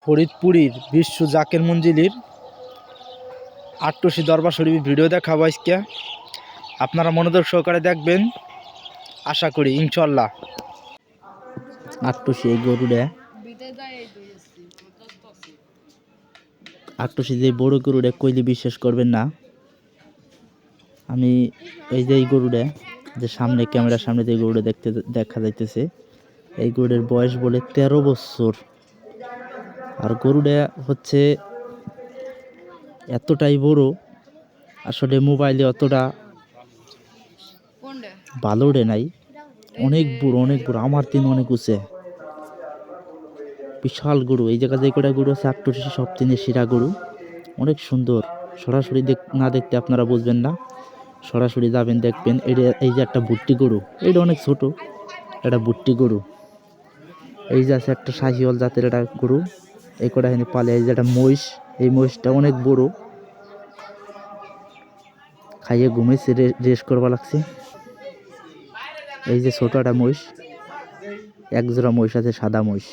ফরিদপুরের বিশ্ব জাকের মঞ্জিলের আটটুসি দরবার শরীফ ভিডিও দেখাবো আজকে। আপনারা মনোযোগ সহকারে দেখবেন আশা করি ইনশাল্লাহ। আটটুসি এই গরুটা আটটুসি যে বড় গরুটা কইলে বিশ্বাস করবেন না। আমি এই যে এই গরুটা যে সামনে ক্যামেরার সামনে যে গরুটা দেখা যাইতেছে, এই গরুটার বয়স বলে 13 বছর। আর গরুটা হচ্ছে এতটাই বড়, আসলে মোবাইলে অতটা ভালো ওঠে নাই। অনেক বড় আমার দিন অনেক উঁচে, বিশাল গরু। এই জায়গা যে কটা গরু আছে আটটুসি সব থেকে সেরা গরু, অনেক সুন্দর। সরাসরি না দেখতে আপনারা বুঝবেন না, সরাসরি যাবেন দেখবেন। এই যে একটা ভুট্টি গরু, এটা অনেক ছোট, একটা ভুট্টি গরু। এই যে আছে একটা শাহিওয়াল জাতের একটা গরু, এই কটা এখানে পালে। এই যে একটা মহিষ, এই মহিষটা অনেক বড়, খাইয়ে ঘুমেছে, রেস্ট করবা লাগছে। এই যে ছোট একটা মহিষ, এক জোড়া মহিষ আছে, সাদা মহিষ।